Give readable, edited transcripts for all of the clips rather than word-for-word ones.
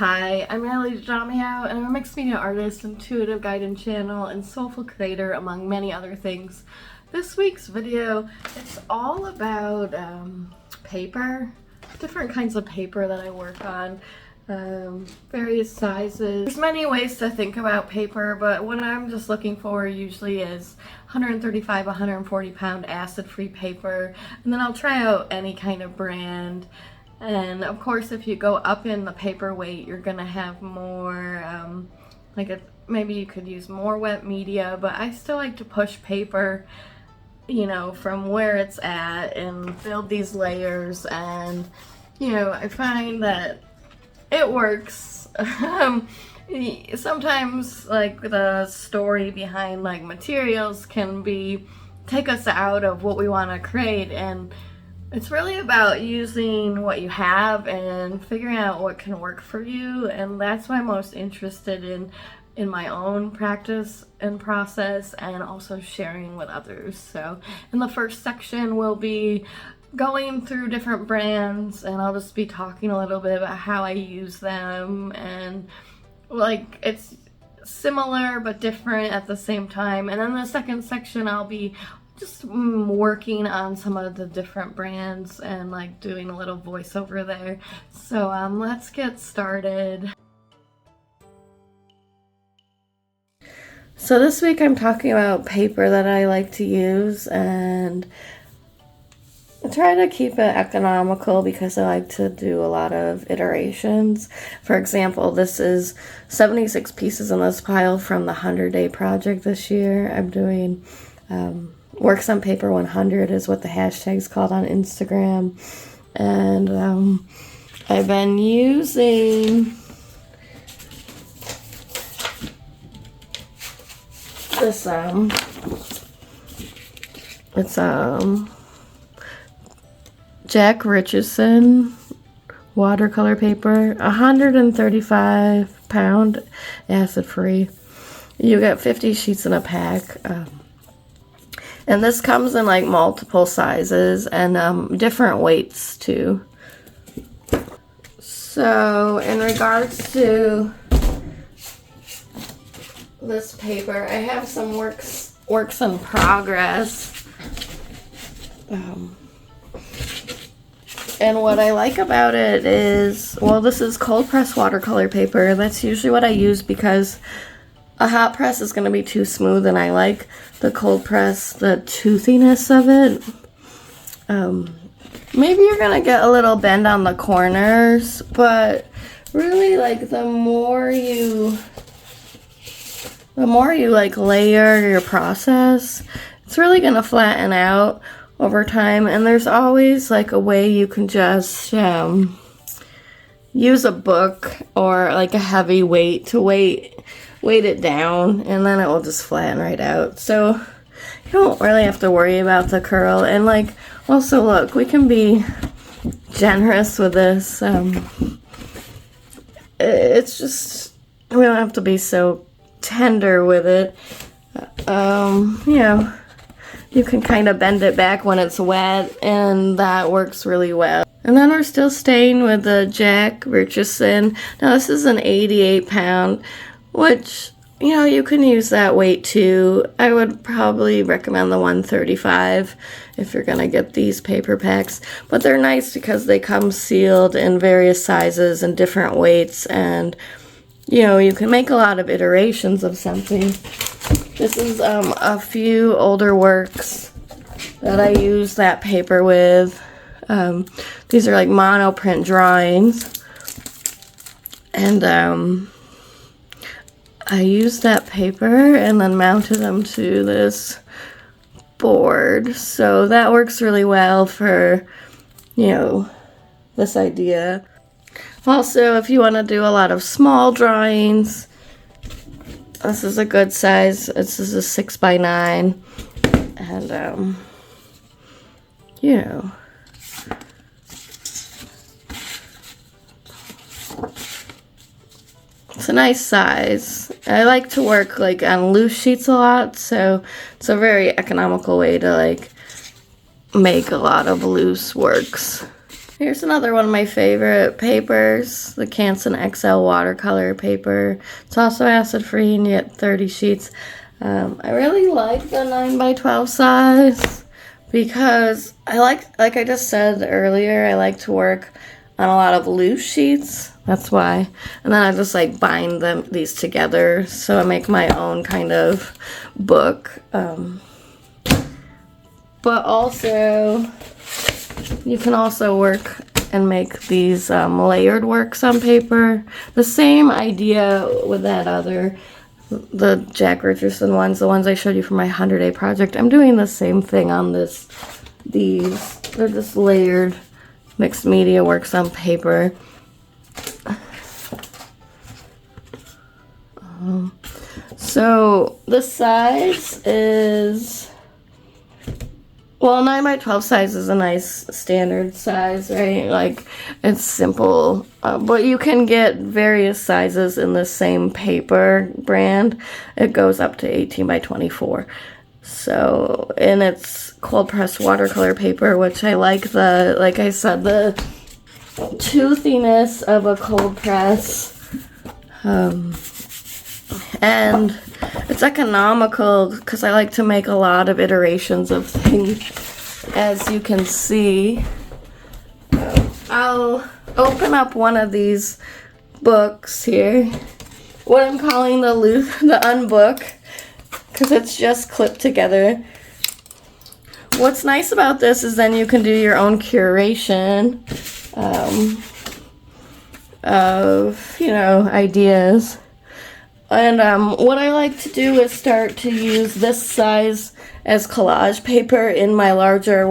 Hi, I'm Natalie Jamio, and I'm a mixed media artist, intuitive guide and channel, and soulful creator, among many other things. This week's video, it's all about paper, different kinds of paper that I work on, various sizes. There's many ways to think about paper, but what I'm just looking for usually is 135, 140 pound acid-free paper, and then I'll try out any kind of brand. And of course, if you go up in the paper weight, you're gonna have more, maybe you could use more wet media, but I still like to push paper, you know, from where it's at and build these layers. And, you know, I find that it works. Sometimes, like, the story behind, like, materials can take us out of what we want to create, and it's really about using what you have and figuring out what can work for you, and that's why I'm most interested in my own practice and process, and also sharing with others. So in the first section we'll be going through different brands, and I'll just be talking a little bit about how I use them, and like it's similar but different at the same time. And then the second section I'll be just working on some of the different brands and like doing a little voiceover there. So let's get started. So this week I'm talking about paper that I like to use, and I try to keep it economical because I like to do a lot of iterations. For example, this is 76 pieces in this pile from the 100-day project this year. I'm doing Works on Paper 100 is what the hashtag's called on Instagram. And I've been using this, it's Jack Richardson watercolor paper, 135 pound, acid free. You get 50 sheets in a pack. And this comes in like multiple sizes and different weights too. So in regards to this paper, I have some works in progress. And what I like about it is, well, this is cold press watercolor paper. That's usually what I use because a hot press is going to be too smooth, and I like the cold press, the toothiness of it. Maybe you're going to get a little bend on the corners, but really, like, the more you like layer your process, it's really going to flatten out over time. And there's always like a way you can just use a book or like a heavy weight to weight it down, and then it will just flatten right out. So you don't really have to worry about the curl. And like, also look, we can be generous with this. It's just, we don't have to be so tender with it. You know, you can kind of bend it back when it's wet, and that works really well. And then we're still staying with the Jack Richardson. Now this is an 88 pound, which, you know, you can use that weight too. I would probably recommend the 135 if you're gonna get these paper packs. But they're nice because they come sealed in various sizes and different weights, and you know, you can make a lot of iterations of something. This is a few older works that I use that paper with. These are like monoprint drawings, and I used that paper and then mounted them to this board. So that works really well for, you know, this idea. Also, if you want to do a lot of small drawings, this is a good size. This is a 6x9, and you know, it's a nice size. I like to work like on loose sheets a lot, so it's a very economical way to like make a lot of loose works. Here's another one of my favorite papers, the Canson XL watercolor paper. It's also acid free and you get 30 sheets. I really like the 9x12 size because like I just said earlier, I like to work on a lot of loose sheets. That's why. And then I just like bind these together so I make my own kind of book. But also, you can also work and make these layered works on paper. The same idea with that the Jack Richardson ones, the ones I showed you for my 100-day project. I'm doing the same thing on these. They're just layered mixed media works on paper. So the size is, well, 9x12 size is a nice standard size, right? Like, it's simple. But you can get various sizes in the same paper brand. It goes up to 18x24. So, and it's cold pressed watercolor paper, which I like like I said, the toothiness of a cold press. And it's economical because I like to make a lot of iterations of things. As you can see, I'll open up one of these books here, what I'm calling the unbook, because it's just clipped together. What's nice about this is then you can do your own curation of, ideas. And what I like to do is start to use this size as collage paper in my larger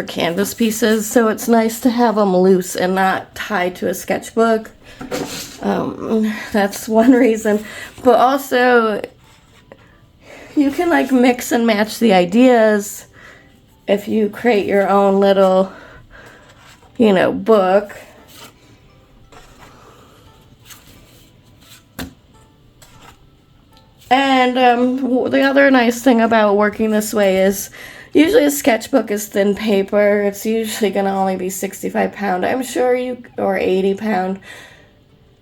canvas pieces. So it's nice to have them loose and not tied to a sketchbook. That's one reason. But also, you can like mix and match the ideas if you create your own little, book. And the other nice thing about working this way is usually a sketchbook is thin paper. It's usually going to only be 65 pound. Or 80 pound.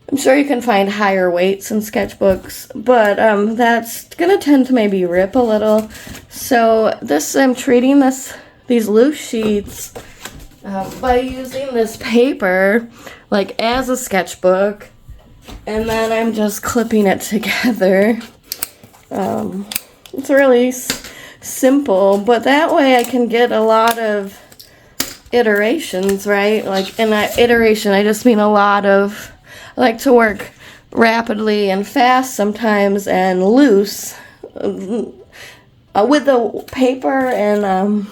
I'm sure you can find higher weights in sketchbooks, but that's going to tend to maybe rip a little. So I'm treating these loose sheets by using this paper like as a sketchbook, and then I'm just clipping it together. It's really simple, but that way I can get a lot of iterations, right? Like, in that iteration, I just mean a lot of, I like to work rapidly and fast sometimes and loose with the paper and,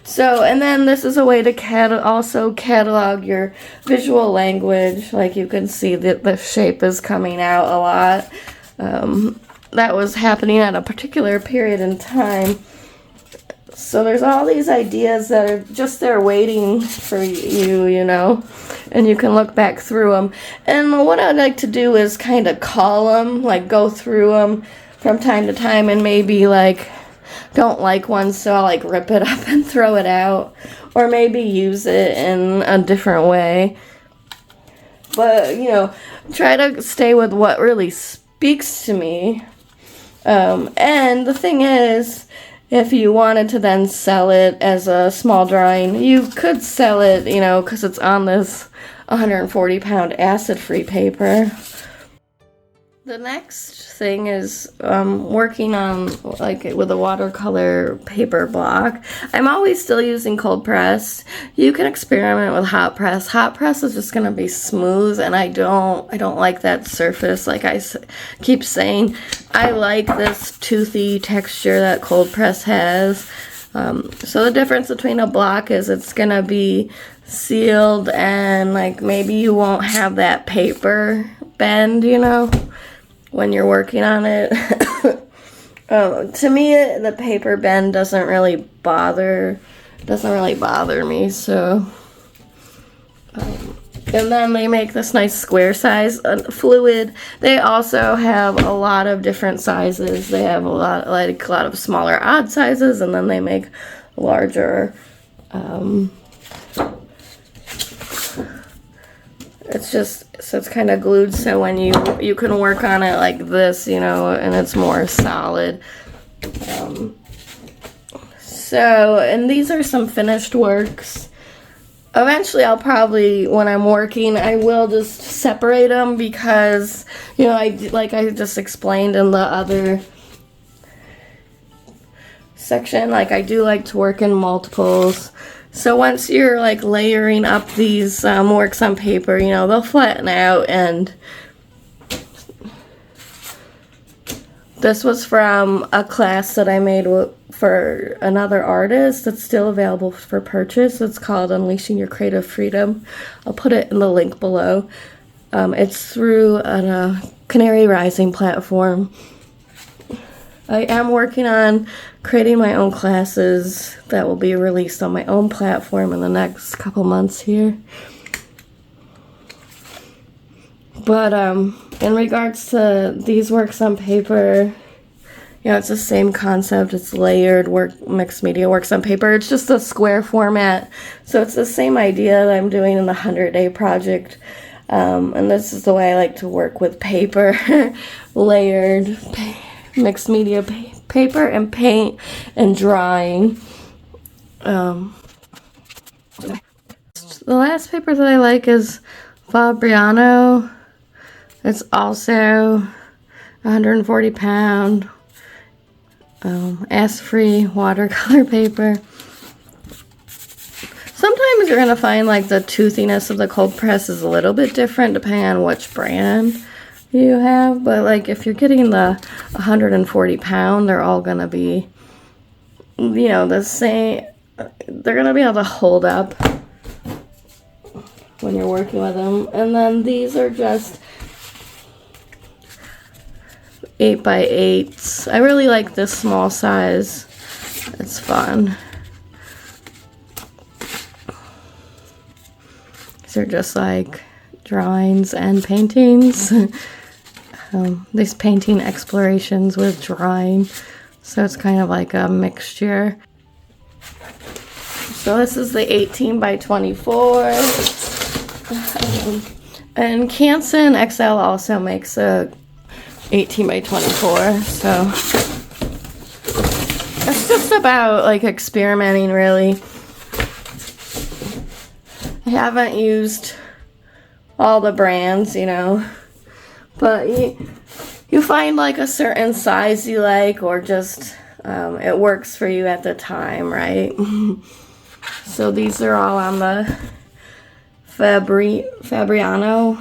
So, and then this is a way to also catalog your visual language. Like you can see that the shape is coming out a lot. That was happening at a particular period in time. So there's all these ideas that are just there waiting for you, and you can look back through them. And what I'd like to do is kind of call them, like go through them from time to time, and maybe like don't like one, so I'll like rip it up and throw it out, or maybe use it in a different way. But try to stay with what really speaks to me. And the thing is, if you wanted to then sell it as a small drawing, you could sell it, because it's on this 140 pound acid free paper. The next thing is working on with a watercolor paper block. I'm always still using cold press. You can experiment with hot press. Hot press is just gonna be smooth, and I don't like that surface. Like I keep saying, I like this toothy texture that cold press has. So the difference between a block is it's gonna be sealed, and like maybe you won't have that paper bend, when you're working on it. To me, the paper bend doesn't really bother me. So, and then they make this nice square size fluid. They also have a lot of different sizes. They have a lot of smaller odd sizes, and then they make larger. It's just, so it's kind of glued, so when you can work on it like this, you know, and it's more solid. And these are some finished works. Eventually I'll probably, when I'm working, I will just separate them because, you know, like I just explained in the other section, like I do like to work in multiples. So once you're like layering up these works on paper, you know, they'll flatten out. And this was from a class that I made for another artist that's still available for purchase. It's called Unleashing Your Creative Freedom. I'll put it in the link below. It's through a Canary Rising platform. I am working on creating my own classes that will be released on my own platform in the next couple months here. But in regards to these works on paper, you know, it's the same concept. It's layered mixed media works on paper. It's just a square format. So it's the same idea that I'm doing in the 100-day project. And this is the way I like to work with paper, layered mixed media paper and paint and drawing. The last paper that I like is Fabriano. It's also 140 pound acid-free watercolor paper. Sometimes you're going to find like the toothiness of the cold press is a little bit different depending on which brand you have, but like if you're getting the 140 pound, they're all going to be, you know, the same. They're going to be able to hold up when you're working with them. And then these are just 8x8s. I really like this small size. It's fun. These are just like drawings and paintings. These painting explorations with drawing. So it's kind of like a mixture. So this is the 18x24. And Canson XL also makes a 18x24. So it's just about like experimenting, really. I haven't used all the brands, you know, but you find like a certain size you like, or just it works for you at the time, right? So these are all on the Fabriano.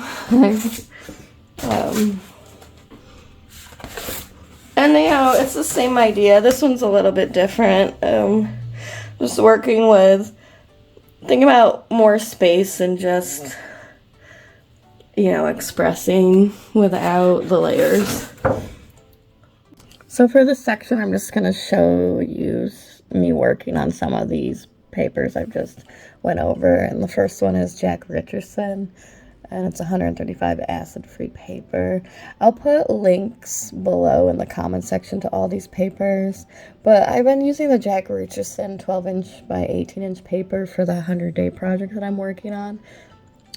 And you know, it's the same idea. This one's a little bit different. Just working with, think about more space and just, you know, expressing without the layers. So for this section, I'm just going to show you me working on some of these papers I've just went over. And the first one is Jack Richardson, and it's 135 acid-free paper. I'll put links below in the comment section to all these papers, but I've been using the Jack Richardson 12-inch by 18-inch paper for the 100-day project that I'm working on.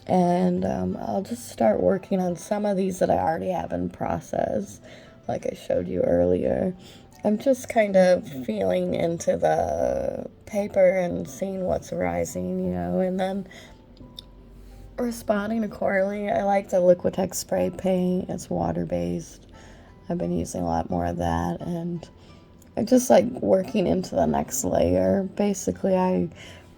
And I'll just start working on some of these that I already have in process, like I showed you earlier. I'm just kind of feeling into the paper and seeing what's rising, you know, and then responding accordingly. I like the Liquitex spray paint. It's water-based. I've been using a lot more of that, and I just like working into the next layer. Basically, I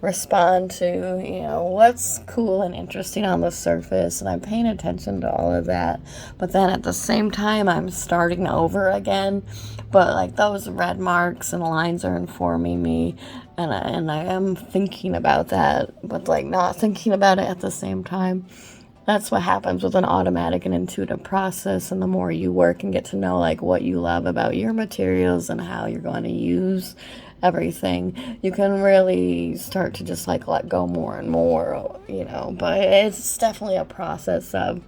respond to, you know, what's cool and interesting on the surface, and I'm paying attention to all of that. But then at the same time, I'm starting over again. But like those red marks and lines are informing me, and I am thinking about that, but like not thinking about it at the same time. That's what happens with an automatic and intuitive process. And the more you work and get to know like what you love about your materials and how you're going to use everything, you can really start to just like let go more and more, you know. But it's definitely a process of,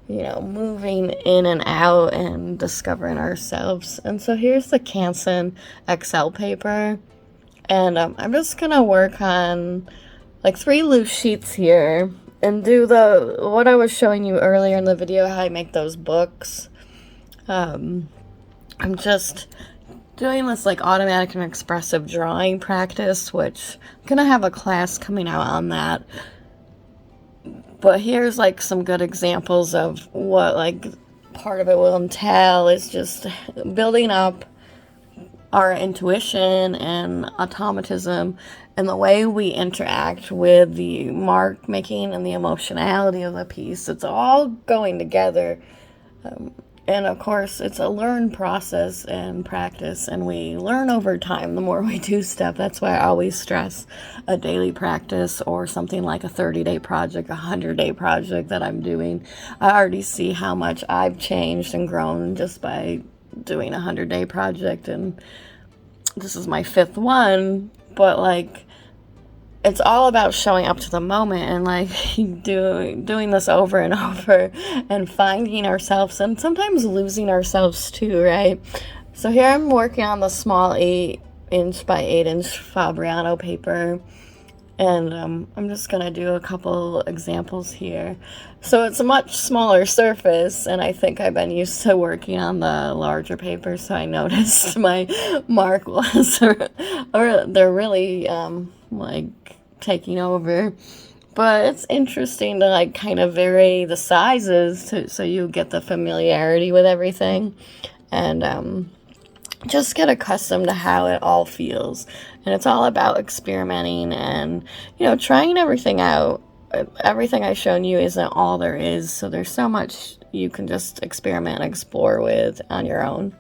you know, moving in and out and discovering ourselves. And so here's the Canson XL paper. And I'm just gonna work on like 3 loose sheets here and do what I was showing you earlier in the video, how I make those books. I'm just doing this like automatic and expressive drawing practice, which I'm gonna have a class coming out on that. But here's like some good examples of what like part of it will entail is just building up our intuition and automatism and the way we interact with the mark making and the emotionality of the piece. It's all going together. And of course, it's a learned process and practice, and we learn over time the more we do stuff. That's why I always stress a daily practice or something like a 30-day project, a 100-day project that I'm doing. I already see how much I've changed and grown just by doing a 100-day project, and this is my 5th one, but like it's all about showing up to the moment and like doing this over and over and finding ourselves and sometimes losing ourselves too, right? So here I'm working on the small 8-inch by 8-inch Fabriano paper, and I'm just gonna do a couple examples here. So it's a much smaller surface, and I think I've been used to working on the larger paper, so I noticed my mark was or they're really like taking over. But it's interesting to like kind of vary the sizes so you get the familiarity with everything, and just get accustomed to how it all feels. And it's all about experimenting and, trying everything out. Everything I've shown you isn't all there is, so there's so much you can just experiment and explore with on your own.